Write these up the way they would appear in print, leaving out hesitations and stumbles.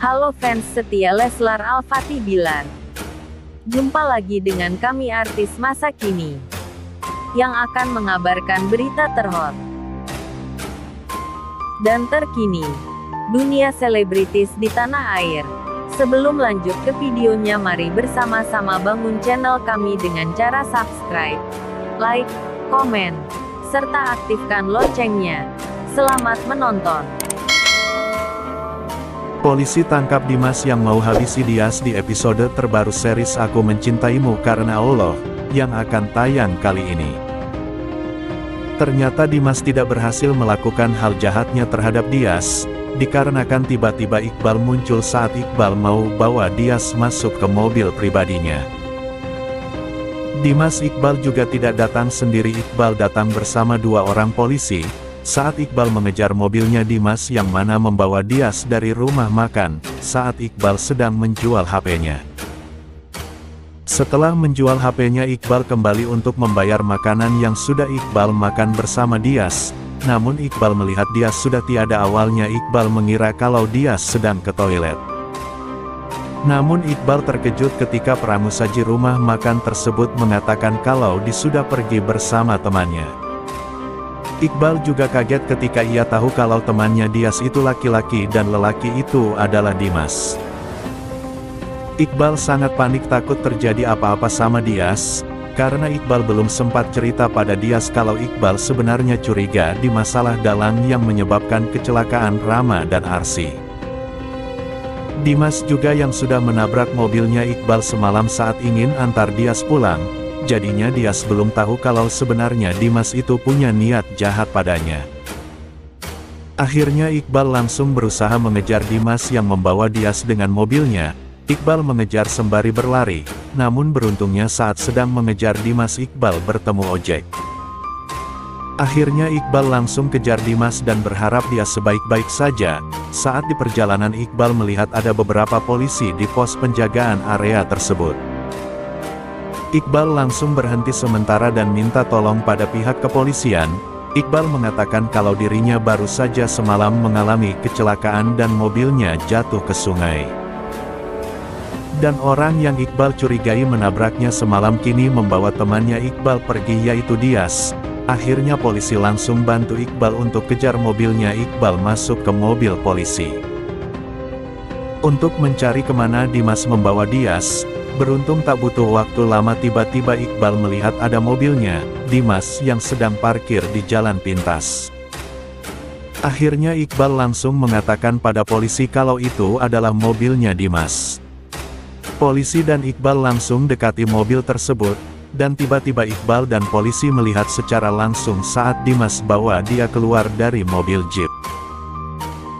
Halo fans setia Leslar Al-Fatih Bilar. Jumpa lagi dengan kami artis masa kini yang akan mengabarkan berita terhot dan terkini dunia selebritis di tanah air. Sebelum lanjut ke videonya, mari bersama-sama bangun channel kami dengan cara subscribe, like, komen, serta aktifkan loncengnya. Selamat menonton. Polisi tangkap Dimas yang mau habisi Dias di episode terbaru series Aku Mencintaimu Karena Allah, yang akan tayang kali ini. Ternyata Dimas tidak berhasil melakukan hal jahatnya terhadap Dias, dikarenakan tiba-tiba Iqbal muncul saat Iqbal mau bawa Dias masuk ke mobil pribadinya. Dimas Iqbal juga tidak datang sendiri, Iqbal datang bersama dua orang polisi. Saat Iqbal mengejar mobilnya Dimas yang mana membawa Dias dari rumah makan, saat Iqbal sedang menjual HP-nya. Setelah menjual HP-nya, Iqbal kembali untuk membayar makanan yang sudah Iqbal makan bersama Dias. Namun Iqbal melihat Dias sudah tiada. Awalnya Iqbal mengira kalau Dias sedang ke toilet. Namun Iqbal terkejut ketika pramusaji rumah makan tersebut mengatakan kalau Dias sudah pergi bersama temannya. Iqbal juga kaget ketika ia tahu kalau temannya Dias itu laki-laki dan lelaki itu adalah Dimas. Iqbal sangat panik takut terjadi apa-apa sama Dias, karena Iqbal belum sempat cerita pada Dias kalau Iqbal sebenarnya curiga di masalah dalang yang menyebabkan kecelakaan Rama dan Arsy. Dimas juga yang sudah menabrak mobilnya Iqbal semalam saat ingin antar Dias pulang. Jadinya Dias belum tahu kalau sebenarnya Dimas itu punya niat jahat padanya. Akhirnya Iqbal langsung berusaha mengejar Dimas yang membawa Dias dengan mobilnya. Iqbal mengejar sembari berlari, namun beruntungnya saat sedang mengejar Dimas Iqbal bertemu ojek. Akhirnya Iqbal langsung kejar Dimas dan berharap dia sebaik-baik saja. Saat di perjalanan Iqbal melihat ada beberapa polisi di pos penjagaan area tersebut. Iqbal langsung berhenti sementara dan minta tolong pada pihak kepolisian. Iqbal mengatakan kalau dirinya baru saja semalam mengalami kecelakaan dan mobilnya jatuh ke sungai. Dan orang yang Iqbal curigai menabraknya semalam kini membawa temannya Iqbal pergi, yaitu Dias. Akhirnya polisi langsung bantu Iqbal untuk kejar mobilnya. Iqbal masuk ke mobil polisi untuk mencari kemana Dimas membawa Dias. Beruntung tak butuh waktu lama tiba-tiba Iqbal melihat ada mobilnya, Dimas yang sedang parkir di jalan pintas. Akhirnya Iqbal langsung mengatakan pada polisi kalau itu adalah mobilnya Dimas. Polisi dan Iqbal langsung dekati mobil tersebut, dan tiba-tiba Iqbal dan polisi melihat secara langsung saat Dimas bawa dia keluar dari mobil jeep.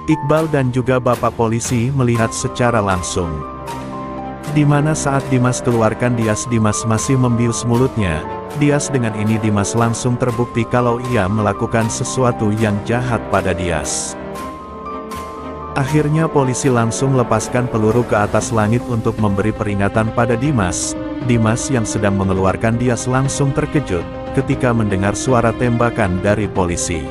Iqbal dan juga bapak polisi melihat secara langsung di mana saat Dimas keluarkan Dias masih membius mulutnya. Dias dengan ini Dimas langsung terbukti kalau ia melakukan sesuatu yang jahat pada Dias. Akhirnya polisi langsung lepaskan peluru ke atas langit untuk memberi peringatan pada Dimas. Dimas yang sedang mengeluarkan Dias langsung terkejut ketika mendengar suara tembakan dari polisi.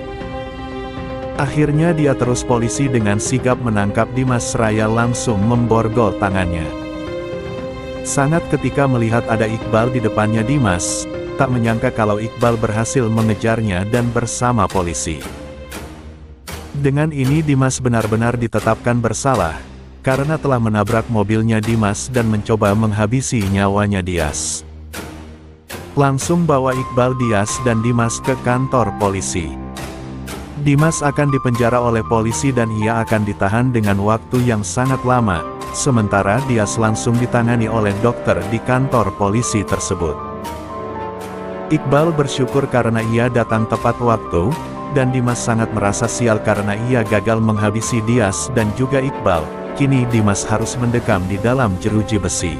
Akhirnya dia terus polisi dengan sigap menangkap Dimas seraya langsung memborgol tangannya. Sangat ketika melihat ada Iqbal di depannya Dimas, tak menyangka kalau Iqbal berhasil mengejarnya dan bersama polisi. Dengan ini Dimas benar-benar ditetapkan bersalah, karena telah menabrak mobilnya Dimas dan mencoba menghabisi nyawanya Dias. Langsung bawa Iqbal, Dias dan Dimas ke kantor polisi. Dimas akan dipenjara oleh polisi dan ia akan ditahan dengan waktu yang sangat lama. Sementara Dias langsung ditangani oleh dokter di kantor polisi tersebut. Iqbal bersyukur karena ia datang tepat waktu, dan Dimas sangat merasa sial karena ia gagal menghabisi Dias dan juga Iqbal. Kini Dimas harus mendekam di dalam jeruji besi.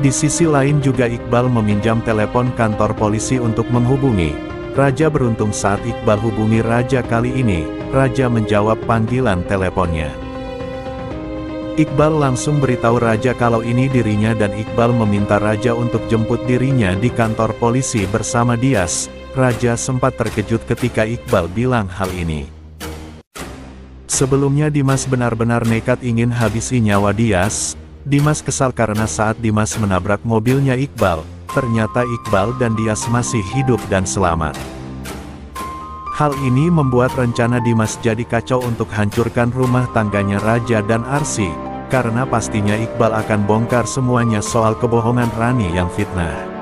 Di sisi lain juga Iqbal meminjam telepon kantor polisi untuk menghubungi Raja. Beruntung saat Iqbal hubungi Raja kali ini, Raja menjawab panggilan teleponnya. Iqbal langsung beritahu Raja kalau ini dirinya dan Iqbal meminta Raja untuk jemput dirinya di kantor polisi bersama Dias. Raja sempat terkejut ketika Iqbal bilang hal ini. Sebelumnya Dimas benar-benar nekat ingin habisi nyawa Dias. Dimas kesal karena saat Dimas menabrak mobilnya Iqbal, ternyata Iqbal dan Dias masih hidup dan selamat. Hal ini membuat rencana Dimas jadi kacau untuk hancurkan rumah tangganya Raja dan Arsy, karena pastinya Iqbal akan bongkar semuanya soal kebohongan Rani yang fitnah.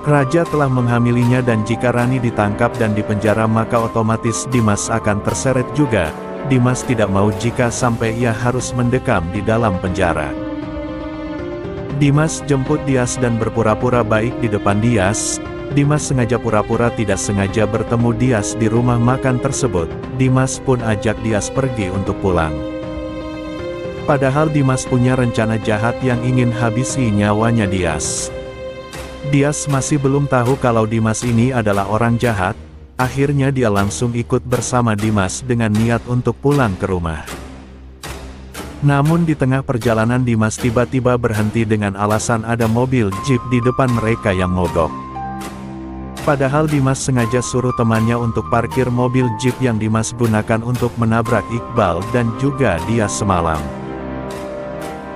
Raja telah menghamilinya dan jika Rani ditangkap dan dipenjara maka otomatis Dimas akan terseret juga. Dimas tidak mau jika sampai ia harus mendekam di dalam penjara. Dimas jemput Dias dan berpura-pura baik di depan Dias. Dimas sengaja pura-pura tidak sengaja bertemu Dias di rumah makan tersebut. Dimas pun ajak Dias pergi untuk pulang. Padahal Dimas punya rencana jahat yang ingin habisi nyawanya Dias. Dias masih belum tahu kalau Dimas ini adalah orang jahat. Akhirnya dia langsung ikut bersama Dimas dengan niat untuk pulang ke rumah. Namun di tengah perjalanan Dimas tiba-tiba berhenti dengan alasan ada mobil jeep di depan mereka yang mogok. Padahal Dimas sengaja suruh temannya untuk parkir mobil jeep yang Dimas gunakan untuk menabrak Iqbal dan juga Dias semalam.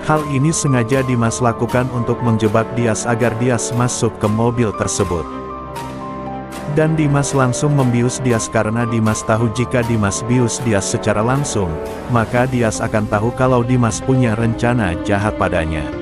Hal ini sengaja Dimas lakukan untuk menjebak Dias agar Dias masuk ke mobil tersebut. Dan Dimas langsung membius Dias karena Dimas tahu jika Dimas bius Dias secara langsung, maka Dias akan tahu kalau Dimas punya rencana jahat padanya.